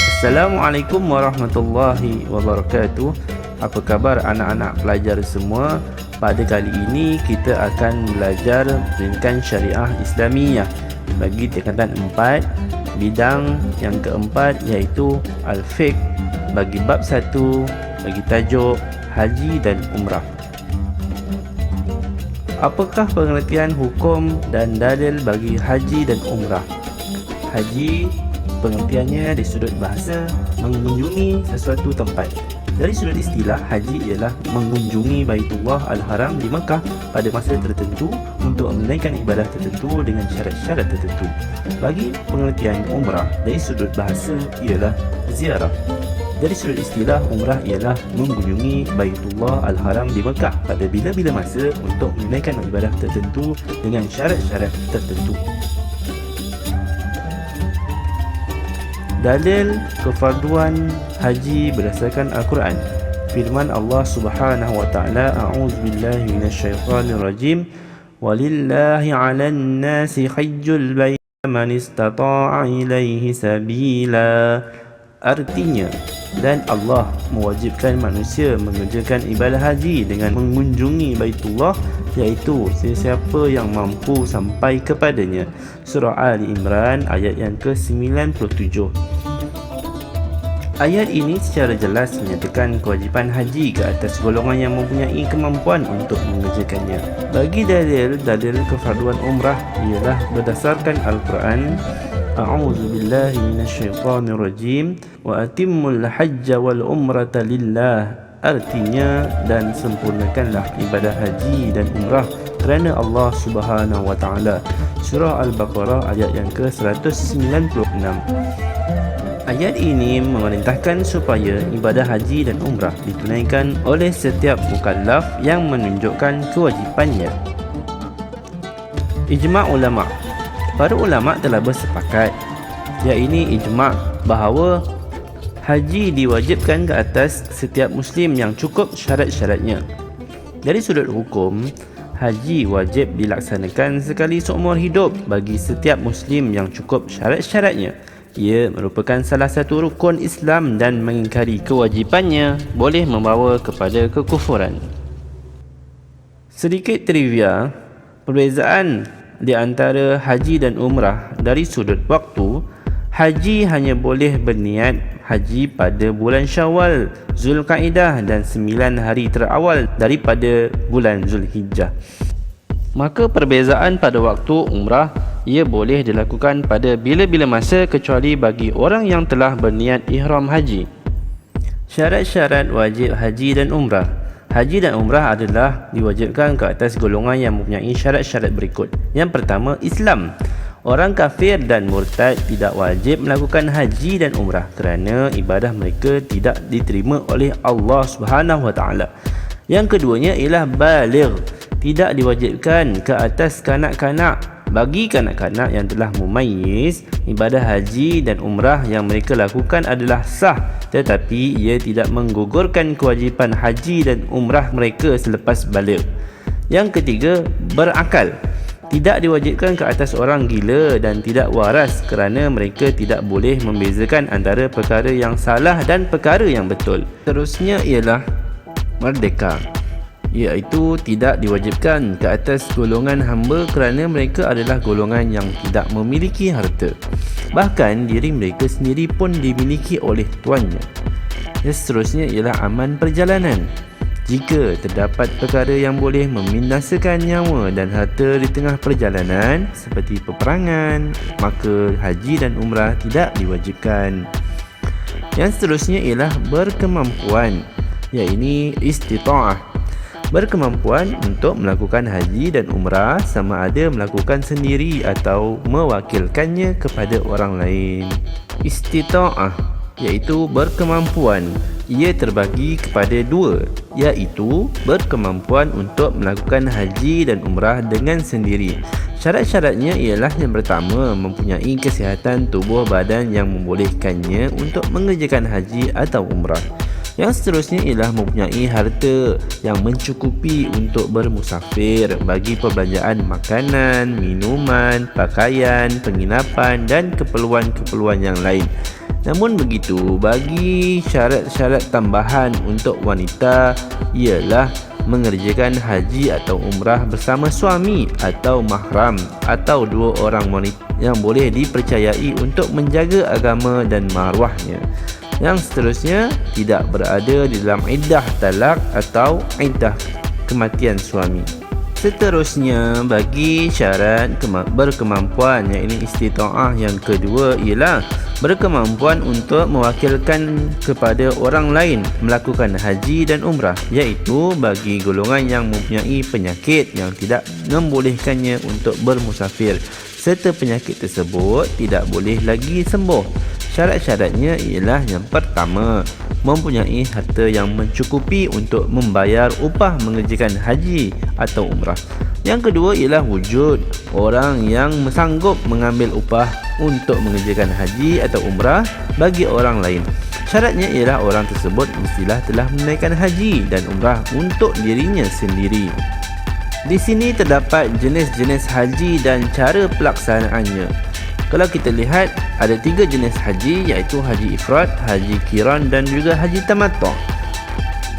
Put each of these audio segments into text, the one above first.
Assalamualaikum warahmatullahi wabarakatuh. Apa khabar anak-anak pelajar semua? Pada kali ini kita akan belajar pendidikan syariah Islamiyah bagi tingkatan 4, bidang yang keempat iaitu Al-Fiqh bagi bab 1 bagi tajuk Haji dan Umrah. Apakah pengertian hukum dan dalil bagi haji dan umrah? Haji pengertiannya dari sudut bahasa mengunjungi sesuatu tempat. Dari sudut istilah, haji ialah mengunjungi Baitullah Al-Haram di Mekah pada masa tertentu untuk menunaikan ibadah tertentu dengan syarat-syarat tertentu. Bagi pengertian umrah, dari sudut bahasa ialah ziarah. Dari sudut istilah, umrah ialah mengunjungi Baitullah Al-Haram di Mekah pada bila-bila masa untuk menunaikan ibadah tertentu dengan syarat-syarat tertentu. Dalil kefarduan haji berdasarkan Al-Quran. Firman Allah Subhanahu wa taala, a'udzubillahi minasyaitonir rajim, walillahi 'alan nasi hajjul bait man istata'a ilaihi sabila. Artinya, dan Allah mewajibkan manusia mengerjakan ibadah haji dengan mengunjungi Baitullah, iaitu sesiapa yang mampu sampai kepadanya. Surah Ali Imran ayat yang ke-97. Ayat ini secara jelas menyatakan kewajipan haji ke atas golongan yang mempunyai kemampuan untuk mengerjakannya. Bagi dalil kefarduan umrah ialah berdasarkan Al-Quran. A'udzu billahi minasyaitonir rajim wa atimmul hajja wal umrata lillah. Artinya, dan sempurnakanlah ibadah haji dan umrah kerana Allah Subhanahu wa taala. Surah Al-Baqarah ayat yang ke-196. Ayat ini memerintahkan supaya ibadah haji dan umrah ditunaikan oleh setiap mukallaf yang menunjukkan kewajipannya. Ijma' ulama. Para ulama telah bersepakat, iaitu ijma' bahawa haji diwajibkan ke atas setiap muslim yang cukup syarat-syaratnya. Dari sudut hukum, haji wajib dilaksanakan sekali seumur hidup bagi setiap muslim yang cukup syarat-syaratnya. Ia merupakan salah satu rukun Islam dan mengingkari kewajipannya boleh membawa kepada kekufuran. Sedikit trivia, perbezaan di antara haji dan umrah dari sudut waktu. Haji hanya boleh berniat haji pada bulan Syawal, Zulkaidah dan 9 hari terawal daripada bulan Zulhijjah. Maka perbezaan pada waktu umrah, ia boleh dilakukan pada bila-bila masa kecuali bagi orang yang telah berniat ihram haji. Syarat-syarat wajib haji dan umrah. Haji dan umrah adalah diwajibkan ke atas golongan yang mempunyai syarat-syarat berikut. Yang pertama, Islam. Orang kafir dan murtad tidak wajib melakukan haji dan umrah kerana ibadah mereka tidak diterima oleh Allah Subhanahu wa taala. Yang keduanya ialah baligh. Tidak diwajibkan ke atas kanak-kanak. Bagi kanak-kanak yang telah mumayyiz, ibadah haji dan umrah yang mereka lakukan adalah sah, tetapi ia tidak menggugurkan kewajipan haji dan umrah mereka selepas baligh. Yang ketiga, berakal. Tidak diwajibkan ke atas orang gila dan tidak waras kerana mereka tidak boleh membezakan antara perkara yang salah dan perkara yang betul. Terusnya ialah merdeka, iaitu tidak diwajibkan ke atas golongan hamba kerana mereka adalah golongan yang tidak memiliki harta. Bahkan diri mereka sendiri pun dimiliki oleh tuannya. Yang seterusnya ialah aman perjalanan. Jika terdapat perkara yang boleh membinasakan nyawa dan harta di tengah perjalanan seperti peperangan, maka haji dan umrah tidak diwajibkan. Yang seterusnya ialah berkemampuan, iaitu istita'ah. Berkemampuan untuk melakukan haji dan umrah sama ada melakukan sendiri atau mewakilkannya kepada orang lain. Istita'ah iaitu berkemampuan. Ia terbagi kepada dua, iaitu berkemampuan untuk melakukan haji dan umrah dengan sendiri. Syarat-syaratnya ialah yang pertama, mempunyai kesihatan tubuh badan yang membolehkannya untuk mengerjakan haji atau umrah. Yang seterusnya ialah mempunyai harta yang mencukupi untuk bermusafir bagi perbelanjaan makanan, minuman, pakaian, penginapan dan keperluan-keperluan yang lain. Namun begitu, bagi syarat-syarat tambahan untuk wanita ialah mengerjakan haji atau umrah bersama suami atau mahram atau dua orang wanita yang boleh dipercayai untuk menjaga agama dan maruahnya. Yang seterusnya, tidak berada di dalam iddah talak atau iddah kematian suami. Seterusnya, bagi syarat berkemampuan, iaitu istita'ah yang kedua ialah berkemampuan untuk mewakilkan kepada orang lain melakukan haji dan umrah, iaitu bagi golongan yang mempunyai penyakit yang tidak membolehkannya untuk bermusafir serta penyakit tersebut tidak boleh lagi sembuh. Syarat-syaratnya ialah yang pertama, mempunyai harta yang mencukupi untuk membayar upah mengerjakan haji atau umrah. Yang kedua ialah wujud orang yang sanggup mengambil upah untuk mengerjakan haji atau umrah bagi orang lain. Syaratnya ialah orang tersebut mestilah telah menunaikan haji dan umrah untuk dirinya sendiri. Di sini terdapat jenis-jenis haji dan cara pelaksanaannya. Kalau kita lihat, ada 3 jenis haji, iaitu haji ifrad, haji qiran dan juga haji tamattu'.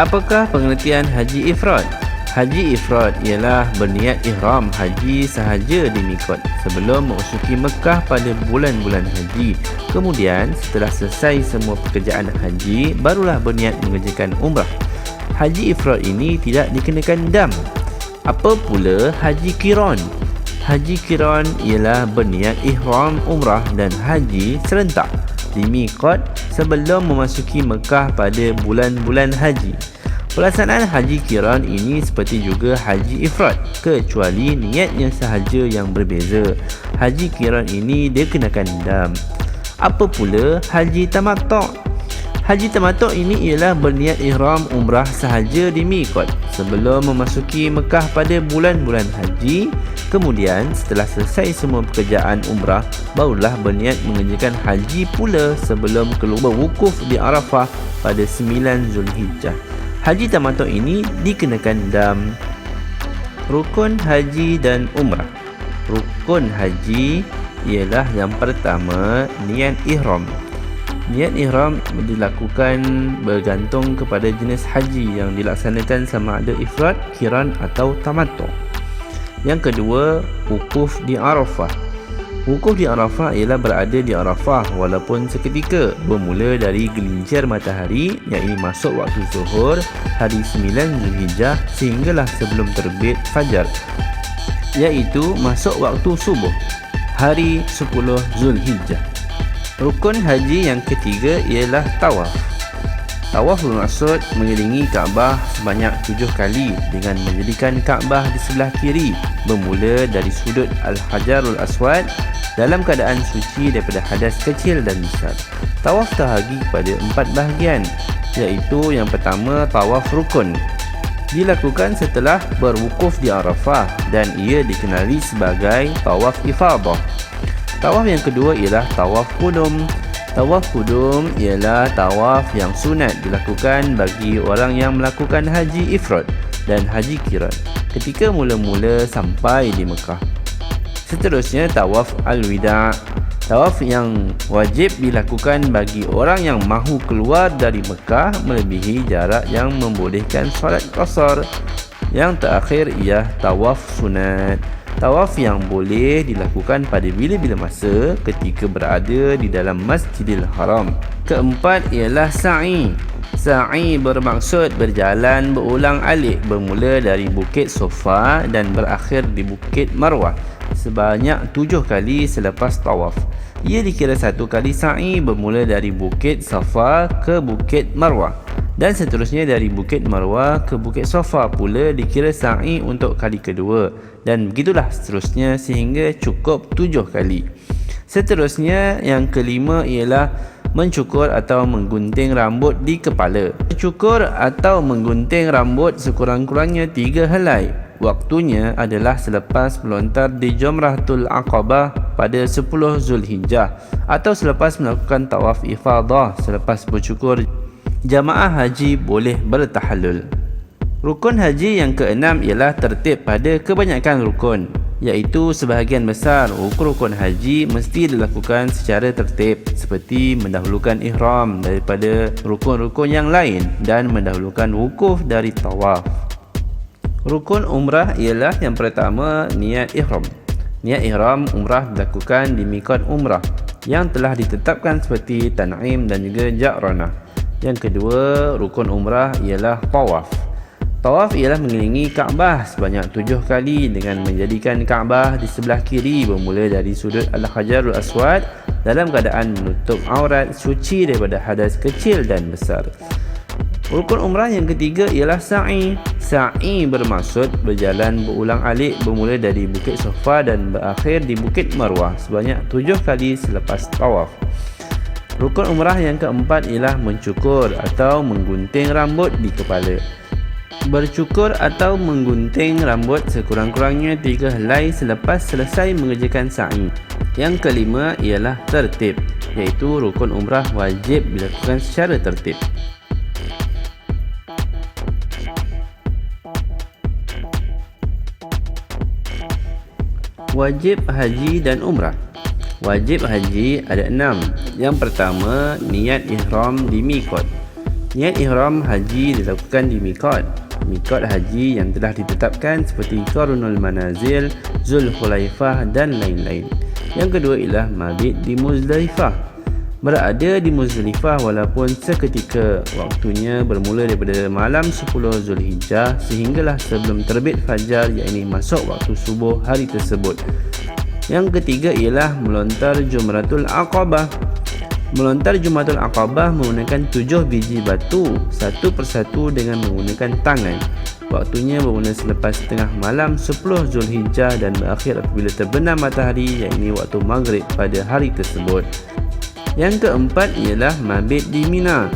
Apakah pengertian haji ifrad? Haji ifrad ialah berniat ihram haji sahaja di miqat sebelum memasuki Mekah pada bulan-bulan haji. Kemudian setelah selesai semua pekerjaan haji, barulah berniat mengerjakan umrah. Haji ifrad ini tidak dikenakan dam. Apa pula haji qiran? Haji qiran ialah berniat ihram umrah dan haji serentak di miqat sebelum memasuki Mekah pada bulan-bulan haji. Pelaksanaan haji qiran ini seperti juga haji ifrad, kecuali niatnya sahaja yang berbeza. Haji qiran ini dikenakan dam. Apa pula haji tamattu'? Haji tamattu' ini ialah berniat ihram umrah sahaja di miqat sebelum memasuki Mekah pada bulan-bulan haji. Kemudian setelah selesai semua pekerjaan umrah, barulah berniat mengerjakan haji pula sebelum keluar berwukuf di Arafah pada 9 Zulhijjah. Haji tamattu' ini dikenakan dam. Rukun haji dan umrah. Rukun haji ialah yang pertama, niat ihram. Niat ihram dilakukan bergantung kepada jenis haji yang dilaksanakan sama ada ifrad, qiran atau tamattu'. Yang kedua, wukuf di Arafah. Wukuf di Arafah ialah berada di Arafah walaupun seketika, bermula dari gelincir matahari, iaitu masuk waktu zuhur hari 9 Zulhijjah sehinggalah sebelum terbit fajar, iaitu masuk waktu subuh hari 10 Zulhijjah. Rukun haji yang ketiga ialah tawaf. Tawaf bermaksud mengelilingi Kaabah sebanyak 7 kali dengan menjadikan Kaabah di sebelah kiri bermula dari sudut Al-Hajarul Aswad dalam keadaan suci daripada hadas kecil dan besar. Tawaf terbahagi kepada 4 bahagian, iaitu yang pertama, tawaf rukun. Dilakukan setelah berwukuf di Arafah dan ia dikenali sebagai tawaf ifadah. Tawaf yang kedua ialah tawaf qudum. Tawaf qudum ialah tawaf yang sunat dilakukan bagi orang yang melakukan haji ifrad dan haji qiran ketika mula-mula sampai di Mekah. Seterusnya, tawaf al-wida'. Tawaf yang wajib dilakukan bagi orang yang mahu keluar dari Mekah melebihi jarak yang membolehkan solat qasar. Yang terakhir ialah tawaf sunat. Tawaf yang boleh dilakukan pada bila-bila masa ketika berada di dalam Masjidil Haram. Keempat ialah sa'i. Sa'i bermaksud berjalan berulang-alik bermula dari Bukit Sofa dan berakhir di Bukit Marwah sebanyak 7 kali selepas tawaf. Ia dikira 1 kali sa'i bermula dari Bukit Safa ke Bukit Marwah dan seterusnya dari Bukit Marwah ke Bukit Safa pula dikira sa'i untuk kali kedua, dan begitulah seterusnya sehingga cukup 7 kali. Seterusnya, yang kelima ialah mencukur atau menggunting rambut di kepala. Mencukur atau menggunting rambut sekurang-kurangnya 3 helai. Waktunya adalah selepas melontar di Jamratul Aqabah pada 10 Zulhijjah atau selepas melakukan tawaf ifadah selepas bercukur. Jamaah haji boleh bertahallul. Rukun haji yang keenam ialah tertib pada kebanyakan rukun, iaitu sebahagian besar rukun-rukun haji mesti dilakukan secara tertib, seperti mendahulukan ihram daripada rukun-rukun yang lain dan mendahulukan wukuf dari tawaf. Rukun umrah ialah yang pertama, niat ihram. Niat ihram umrah dilakukan di miqat umrah yang telah ditetapkan seperti Tan'im dan juga Ja'ranah. Yang kedua, rukun umrah ialah tawaf. Tawaf ialah mengelilingi Kaabah sebanyak 7 kali dengan menjadikan Kaabah di sebelah kiri bermula dari sudut Al-Hajarul Aswad dalam keadaan menutup aurat, suci daripada hadas kecil dan besar. Rukun umrah yang ketiga ialah sa'i. Sa'i bermaksud berjalan berulang-alik bermula dari Bukit Safa dan berakhir di Bukit Marwah sebanyak 7 kali selepas tawaf. Rukun umrah yang keempat ialah mencukur atau menggunting rambut di kepala. Bercukur atau menggunting rambut sekurang-kurangnya 3 helai selepas selesai mengerjakan sa'i. Yang kelima ialah tertib, iaitu rukun umrah wajib dilakukan secara tertib. Wajib haji dan umrah. Wajib haji ada 6. Yang pertama, niat ihram di miqat. Niat ihram haji dilakukan di miqat. Miqat haji yang telah ditetapkan seperti Qarnul Manazil, Zulhulaifah dan lain-lain. Yang kedua ialah mabit di Muzdalifah. Berada di Muzdalifah walaupun seketika, waktunya bermula daripada malam 10 Zulhijjah sehinggalah sebelum terbit fajar, iaitu masuk waktu subuh hari tersebut. Yang ketiga ialah melontar Jumratul Aqabah. Melontar Jumratul Aqabah menggunakan 7 biji batu satu persatu dengan menggunakan tangan. Waktunya bermula selepas tengah malam 10 Zulhijjah dan berakhir apabila terbenam matahari, iaitu waktu maghrib pada hari tersebut. Yang keempat ialah mabit di Mina.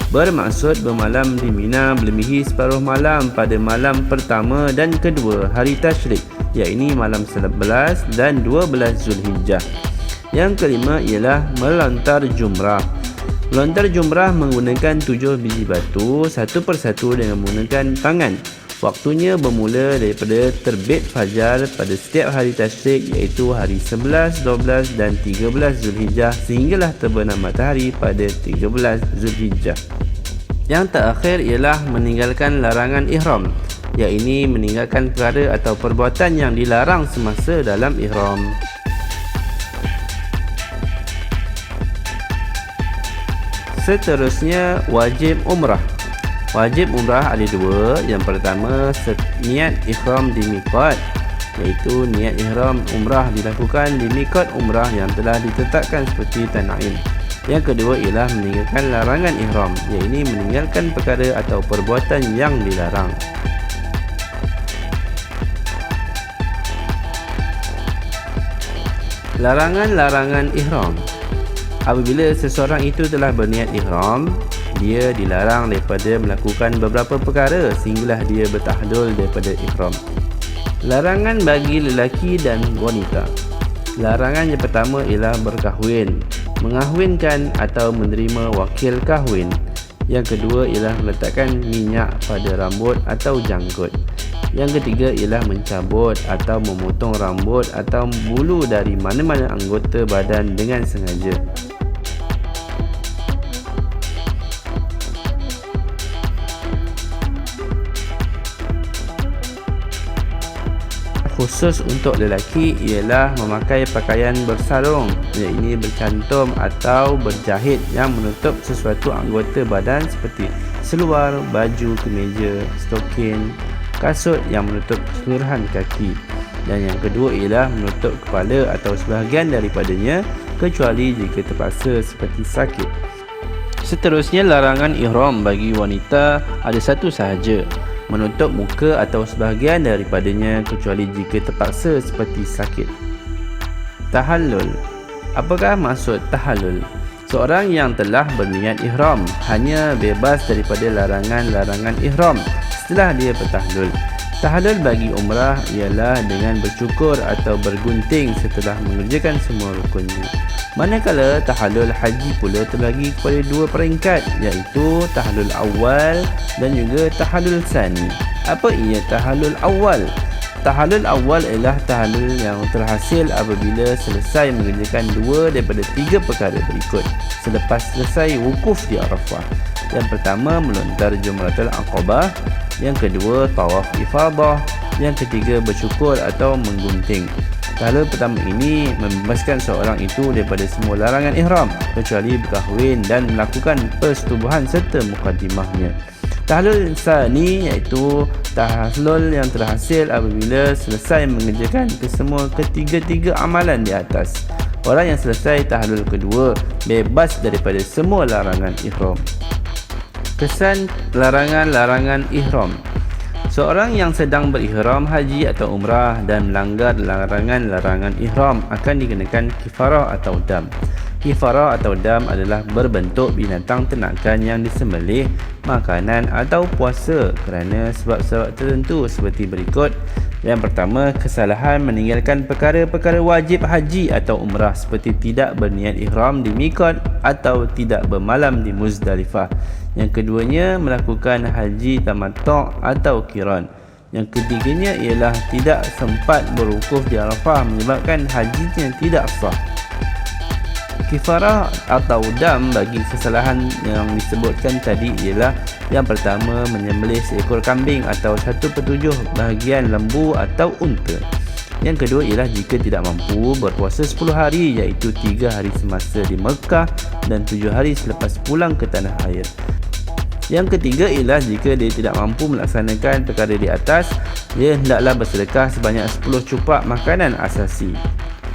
Bermaksud bermalam di Mina melebihi separuh malam pada malam pertama dan kedua hari Tashrik, iaitu malam 11 dan 12 Zulhijjah. Yang kelima ialah melontar jumrah. Melontar jumrah menggunakan 7 biji batu satu persatu dengan menggunakan tangan. Waktunya bermula daripada terbit fajar pada setiap hari Tashrik, iaitu hari 11, 12 dan 13 Zulhijjah sehinggalah terbenam matahari pada 13 Zulhijjah. Yang terakhir ialah meninggalkan larangan ihram, iaitu meninggalkan perkara atau perbuatan yang dilarang semasa dalam ihram. Seterusnya, wajib umrah. Wajib umrah ada 2. Yang pertama, niat ihram di miqat, iaitu niat ihram umrah dilakukan di miqat umrah yang telah ditetapkan seperti Tan'im. Yang kedua ialah meninggalkan larangan ihram, iaitu meninggalkan perkara atau perbuatan yang dilarang. Larangan-larangan ihram. Apabila seseorang itu telah berniat ihram, dia dilarang daripada melakukan beberapa perkara sehinggalah dia bertahlul daripada ihram. Larangan bagi lelaki dan wanita. Larangan yang pertama ialah berkahwin, mengahwinkan atau menerima wakil kahwin. Yang kedua ialah meletakkan minyak pada rambut atau janggut. Yang ketiga ialah mencabut atau memotong rambut atau bulu dari mana-mana anggota badan dengan sengaja. Khusus untuk lelaki ialah memakai pakaian bersarung, iaitu bercantum atau berjahit yang menutup sesuatu anggota badan seperti seluar, baju, kemeja, stokin, kasut yang menutup keseluruhan kaki. Dan yang kedua ialah menutup kepala atau sebahagian daripadanya kecuali jika terpaksa seperti sakit. Seterusnya, larangan ihram bagi wanita ada satu sahaja, menutup muka atau sebahagian daripadanya kecuali jika terpaksa seperti sakit. Tahallul. Apakah maksud tahallul? Seorang yang telah berniat ihram hanya bebas daripada larangan-larangan ihram setelah dia bertahlul. Tahallul bagi umrah ialah dengan bercukur atau bergunting setelah mengerjakan semua rukunnya. Manakala tahallul haji pula terbagi kepada dua peringkat, iaitu tahallul awal dan juga tahallul tsani. Apa ia tahallul awal? Tahallul awal ialah tahallul yang terhasil apabila selesai mengerjakan dua daripada tiga perkara berikut selepas selesai wukuf di Arafah. Yang pertama, melontar Jumratul Aqabah. Yang kedua, tawaf ifadah. Yang ketiga, bercukur atau menggunting. Tahallul pertama ini membebaskan seorang itu daripada semua larangan ihram kecuali berkahwin dan melakukan persetubuhan serta mukadimahnya. Tahallul tsani iaitu tahallul yang terhasil apabila selesai mengerjakan kesemua ketiga-tiga amalan di atas. Orang yang selesai tahallul kedua bebas daripada semua larangan ihram. Kesan larangan-larangan ihram. Seorang yang sedang berihram haji atau umrah dan melanggar larangan-larangan ihram akan dikenakan kifarah atau dam. Kifarah atau dam adalah berbentuk binatang ternakan yang disembelih, makanan atau puasa kerana sebab-sebab tertentu seperti berikut. Yang pertama, kesalahan meninggalkan perkara-perkara wajib haji atau umrah seperti tidak berniat ihram di miqat atau tidak bermalam di Muzdalifah. Yang keduanya, melakukan haji tamattu' atau qiran. Yang ketiganya ialah tidak sempat berwukuf di Arafah menyebabkan hajinya tidak sah. Kifarah atau dam bagi kesalahan yang disebutkan tadi ialah yang pertama, menyembelih seekor kambing atau 1/7 bahagian lembu atau unta. Yang kedua ialah jika tidak mampu berpuasa 10 hari iaitu 3 hari semasa di Mekah dan 7 hari selepas pulang ke tanah air. Yang ketiga ialah jika dia tidak mampu melaksanakan perkara di atas, dia hendaklah bersedekah sebanyak 10 cupak makanan asasi.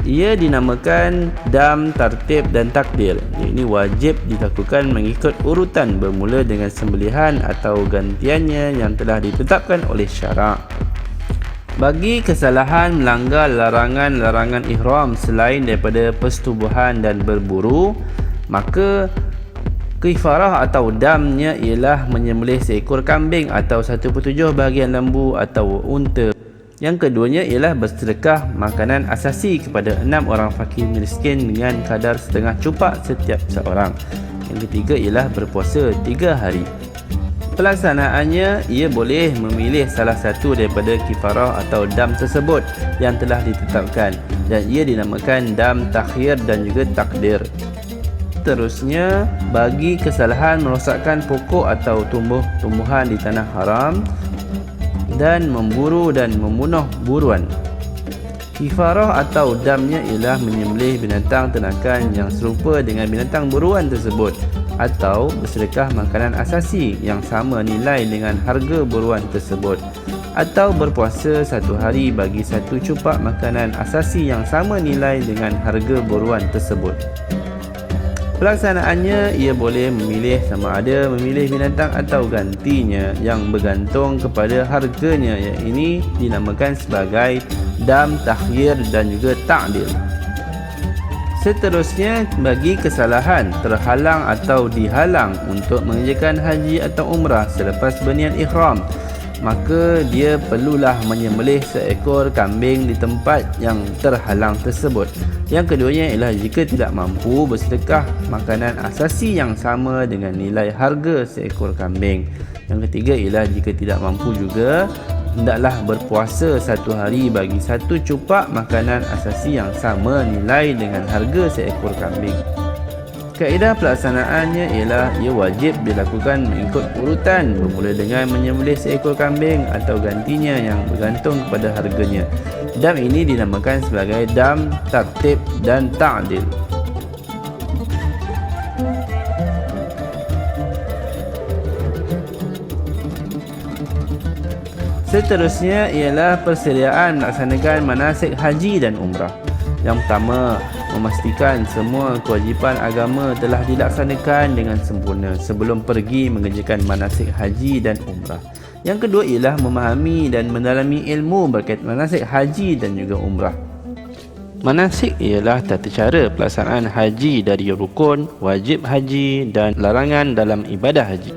Ia dinamakan dam, tartib dan takdir. Ini wajib dilakukan mengikut urutan bermula dengan sembelihan atau gantiannya yang telah ditetapkan oleh syarak. Bagi kesalahan melanggar larangan-larangan ihram selain daripada persetubuhan dan berburu, maka kifarah atau damnya ialah menyembelih seekor kambing atau 1/7 bahagian lembu atau unta. Yang keduanya ialah bersedekah makanan asasi kepada 6 orang fakir miskin dengan kadar setengah cupak setiap seorang. Yang ketiga ialah berpuasa 3 hari. Pelaksanaannya, ia boleh memilih salah satu daripada kifarah atau dam tersebut yang telah ditetapkan dan ia dinamakan dam takhir dan juga takdir. Seterusnya, bagi kesalahan merosakkan pokok atau tumbuh-tumbuhan di tanah haram dan memburu dan membunuh buruan. Kifarah atau damnya ialah menyembelih binatang ternakan yang serupa dengan binatang buruan tersebut atau bersedekah makanan asasi yang sama nilai dengan harga buruan tersebut atau berpuasa 1 hari bagi 1 cupak makanan asasi yang sama nilai dengan harga buruan tersebut. Pelaksanaannya, ia boleh memilih sama ada memilih binatang atau gantinya yang bergantung kepada harganya, yang ini dinamakan sebagai dam, takhir dan juga ta'dil. Seterusnya, bagi kesalahan terhalang atau dihalang untuk mengerjakan haji atau umrah selepas berniat ihram, maka dia perlulah menyembelih seekor kambing di tempat yang terhalang tersebut. Yang keduanya ialah jika tidak mampu bersedekah makanan asasi yang sama dengan nilai harga seekor kambing. Yang ketiga ialah jika tidak mampu juga, hendaklah berpuasa 1 hari bagi 1 cupak makanan asasi yang sama nilai dengan harga seekor kambing. Kaedah pelaksanaannya ialah ia wajib dilakukan mengikut urutan bermula dengan menyembelih seekor kambing atau gantinya yang bergantung kepada harganya. Dam ini dinamakan sebagai dam, tartib dan ta'dil. Seterusnya ialah persediaan melaksanakan manasik haji dan umrah. Yang pertama, memastikan semua kewajipan agama telah dilaksanakan dengan sempurna sebelum pergi mengerjakan manasik haji dan umrah. Yang kedua ialah memahami dan mendalami ilmu berkait manasik haji dan juga umrah. Manasik ialah tata cara pelaksanaan haji dari rukun, wajib haji dan larangan dalam ibadah haji.